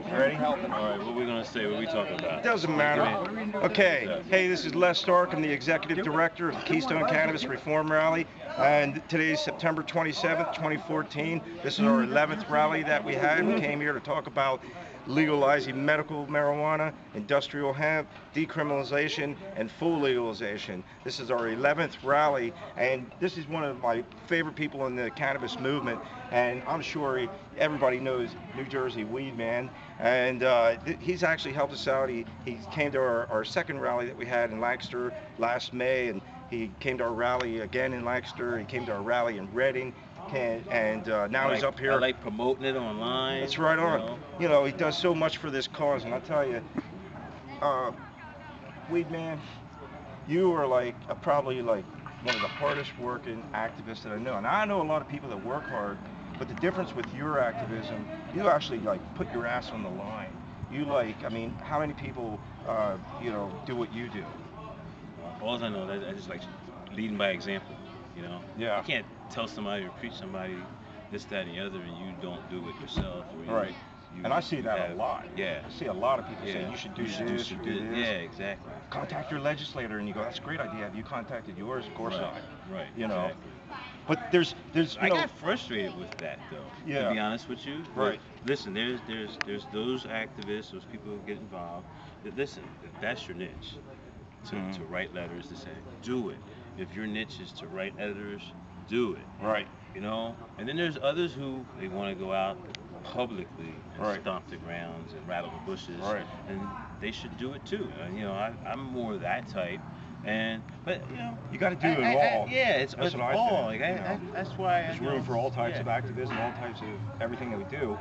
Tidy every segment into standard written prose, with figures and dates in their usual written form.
Ready? All right, what are we going to say? What are we talking about? Doesn't matter. Okay. Hey, this is Les Stark. I'm the executive director of the Keystone Cannabis Reform Rally. And today is September 27th, 2014. This is our 11th rally that we had. We came here to talk about legalizing medical marijuana, industrial hemp, decriminalization, and full legalization. This is our 11th rally, and this is one of my favorite people in the cannabis movement, and I'm sure everybody knows New Jersey Weedman, and he's actually helped us out. He came to our second rally that we had in Lancaster last May, and he came to our rally again in Lancaster. He came to our rally in Reading. And now he's up here. I like promoting it online. That's right on. He does so much for this cause, and I tell you, Weedman, you are probably one of the hardest working activists that I know. And I know a lot of people that work hard, but the difference with your activism, you actually put your ass on the line. You how many people do what you do? All I know, I just like leading by example. Yeah. You can't tell somebody or preach somebody this, that, and the other, and you don't do it yourself. Right. And I see that a lot. Yeah. I see a lot of people saying you should do this, do this. Yeah, exactly. Contact your legislator, and you go, that's a great idea. Have you contacted yours? Of course not. Right. Exactly. But there's I got frustrated with that though. Yeah. To be honest with you. Right. But listen, there's those activists, those people who get involved. Listen, if that's your niche, to write letters, to say, do it. If your niche is to write editors, do it. Right. And then there's others who they want to go out publicly and stomp the grounds and rattle the bushes. Right. And they should do it too. I'm more that type. But you got to do it all. It's that's what all. I think. That's why there's room for all types of activism, all types of everything that we do.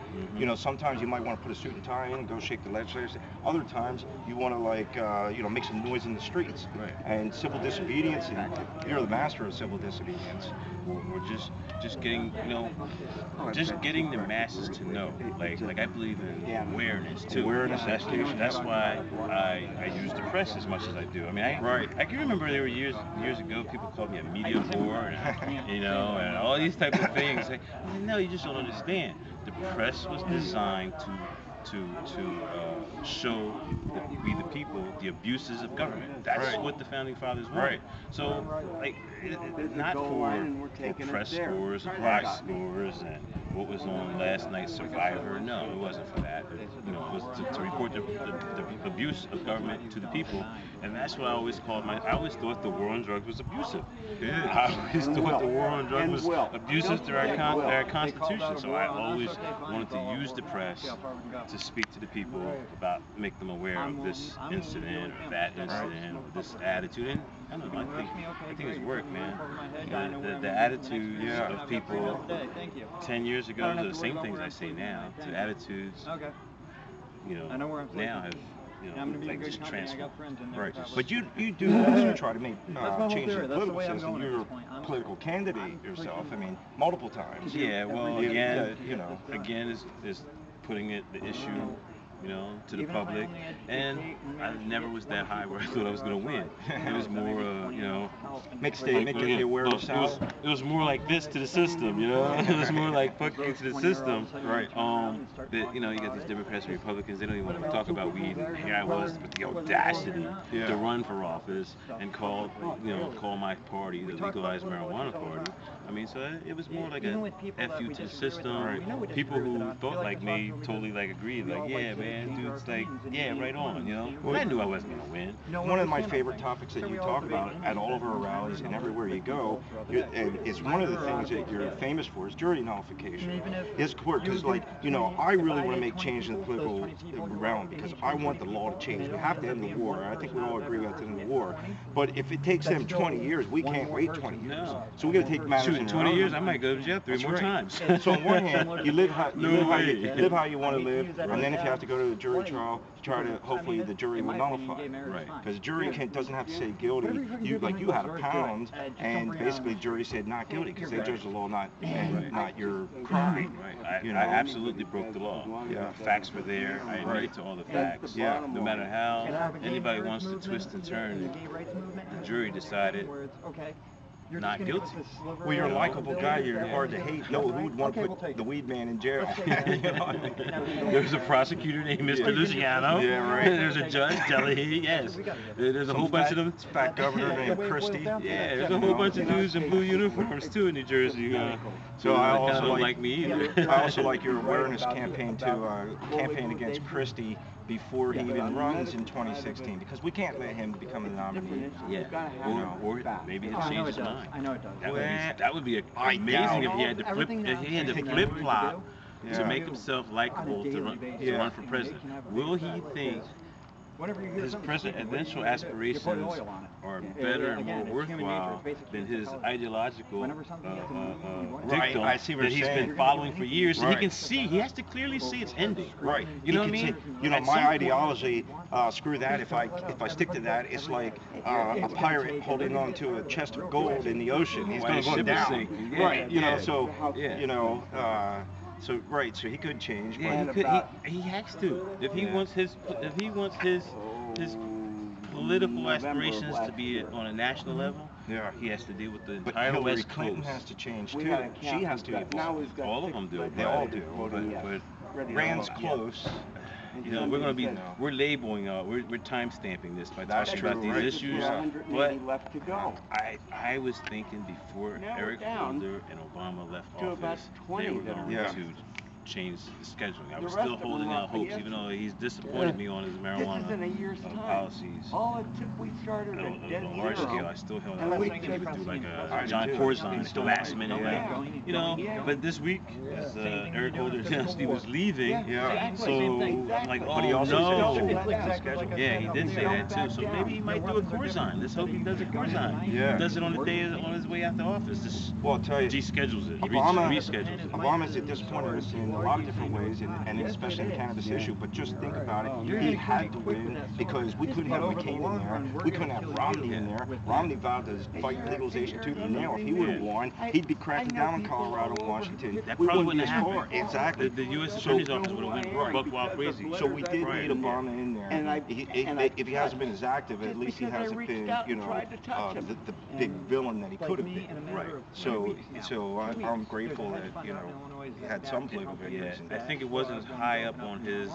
Sometimes you might want to put a suit and tie in and go shake the legislators. Other times you want to make some noise in the streets. Right. And civil disobedience, and you're the master of civil disobedience. We're just getting getting the masses to know. Like I believe in awareness too. Awareness. That's why I use the press as much as I do. I mean, I can remember there were years ago people called me a media whore, and all these type of things. No, you just don't understand. The press was designed to show we the people the abuses of government. That's what the founding fathers wanted. Right. So not for press scores, box scores, and what was on last night's Survivor. No, it wasn't for that. It was to report the abuse of government to the people, and that's what I always called I always thought the war on drugs was abusive. I always thought the war on drugs was abusive to our Constitution. So I always wanted to use the press to speak to the people about, make them aware of this incident or that incident or this attitude. And I don't know, I think it's worked, man. The attitudes of people 10 years ago, the same things I say now, to attitudes, now have, just transformed. Right. But you do also try to make change in the political system. You're a political candidate yourself. I mean, multiple times. Yeah. Well, again is putting the issue, to the public, and I never was that high where I thought I was going to win. It was more, make a statement, get the awareness out. It was more like this to the system, It was more like fuck you to the system. Right. You got these Democrats and Republicans, they don't even want to talk about weed. And here I was with the audacity to run for office and call my party the legalized marijuana party. I mean, so it was more like a FU to the system. Right. People who thought like me totally agreed, yeah, man, dude's right on, Well, I knew I wasn't gonna win. One of my favorite topics that you talk about at all of our rallies and everywhere you go, and it's one of the things that you're famous for is jury nullification. It's court because, I really want to make change in the political realm because I want the law to change. We have to end the war. I think we all agree we have to end the war. But if it takes them 20 years, we can't wait 20 years. No. So we got to take matters in 20 years, I might go to jail 3 more times. So on one hand, you live how you want to live, and then if you have to go to a jury trial, try to hopefully the jury will nullify. Right. Because the jury doesn't have to say guilty. You had a pound, and basically the jury said not guilty because they judged the law not your crime. Right. I absolutely broke the law. Yeah. The facts were there. I admitted to all the facts. Yeah. No matter how anybody wants to twist and turn, the jury decided not guilty. Well, you're a likable guy. You're hard to hate. No, who would want to put the weed man in jail? You know what I mean? There's a prosecutor named Mr. Luciano. Yeah, right. There's a judge, Delahaye. Yes. There's a whole bunch of them. Fat governor named Christie. Yeah, there's a whole bunch of dudes in blue uniforms too in New Jersey. So I also don't like me either. I also like your awareness campaign to campaign against Christie before he even runs in 2016, because we can't let him become the nominee. Yeah, or maybe he'll change his mind. I know it does. That would be amazing if he had to flip flop to make himself likable to run for president. Will he think his presidential aspirations are better and more worthwhile than his ideological dictum that he's been following for years? So he can see, he has to clearly see it's ending. Right. You know what I mean? You know, my ideology, screw that. If I stick to that, it's like a pirate holding on to a chest of gold in the ocean. He's going to go down. Right. You know, so you know. So he could change, but he has to. If he wants his political aspirations to be on a national level, he has to deal with the entire Hillary West Clinton Coast. has to change too. She has to evolve. All of them do. They all do. But Rand's close. You know, we're labeling, we're time stamping this by talking about these issues. But I was thinking before Eric Holder and Obama left office, they were going to change the scheduling. I was still holding out hopes, even though he's disappointed me on his marijuana policies. On a large scale, I still held out hope that he would do like a John Corzine at the last minute. You know, but this week, as Eric Holder announced he was leaving, so I'm like, oh no. Yeah, he did say that too. So maybe he might do a Corzine. Let's hope he does a Corzine. He does it on the day on his way out the office. Just I'll tell you, he schedules it. He reschedules it. Obama's at this point in a lot of different ways, and especially in the cannabis issue, but just think about it. He had to win because we couldn't have McCain in there. We couldn't have Romney in there. Romney vowed to fight legalization tooth and nail. If he would have won, he'd be cracking down in Colorado and Washington. That probably wouldn't have happened. happened. Exactly. The U.S. Attorney's Office would have went buck wild crazy. So we did need Obama in there. If he hasn't been as active, at least he hasn't been, you know, the big villain that he could have been. Right. So I'm grateful that, you know, he had some political victories. I think it wasn't high up on his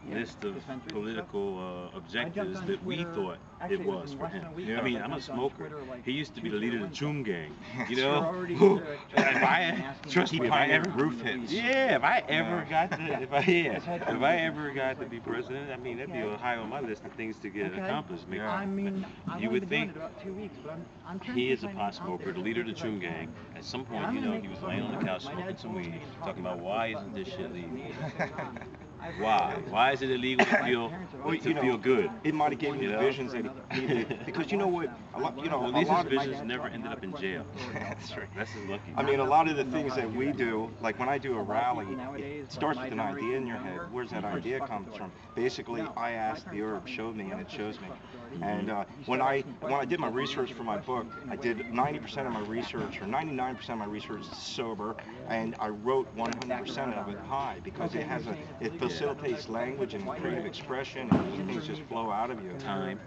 list of political objectives that we thought it was for him. I mean, I'm a smoker. He used to be the leader of the Choom Gang. You know, trust me, if I ever if I ever got to be president, I mean, that'd be high on my list of things to get accomplished. I mean, you would think he is a pot smoker, the leader of the Choom Gang. At some point, you know, he was laying on the couch smoking some weed, talking about why isn't this shit legal? Why? Why is it illegal to feel good? It might have given him the visions that he needed. Because you know what? These visions never ended up in jail. That's right. That's his lucky. I mean, a lot of the things that we do, like when I do a rally, it starts with an idea in your head. Where's that idea come from? Basically, I asked the herb, showed me, and it shows me. And when I did my research for my book, I did 90% of my research, or 99% of my research sober, and I wrote 100% of it high because it facilitates language and creative expression, and things just flow out of you. Time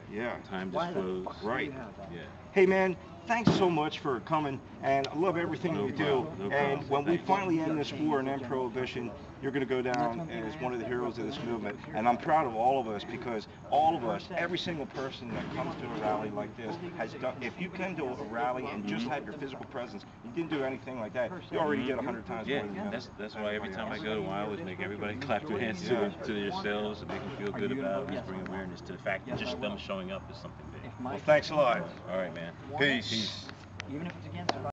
just flows. Right. Yeah. Hey man, thanks so much for coming, and I love everything you do. And when we finally end this war and end prohibition, you're going to go down as one of the heroes of this movement. And I'm proud of all of us, because all of us, every single person that comes to a rally like this has done. If you come to a rally and just have your physical presence, you didn't do anything like that, you already get 100 times more than you know. That's why every time I go, I always make everybody clap their hands to themselves and make them feel good about it. Just bring awareness to the fact that just them showing up is something big. Well, thanks a lot. All right, man. Peace. Even if it's against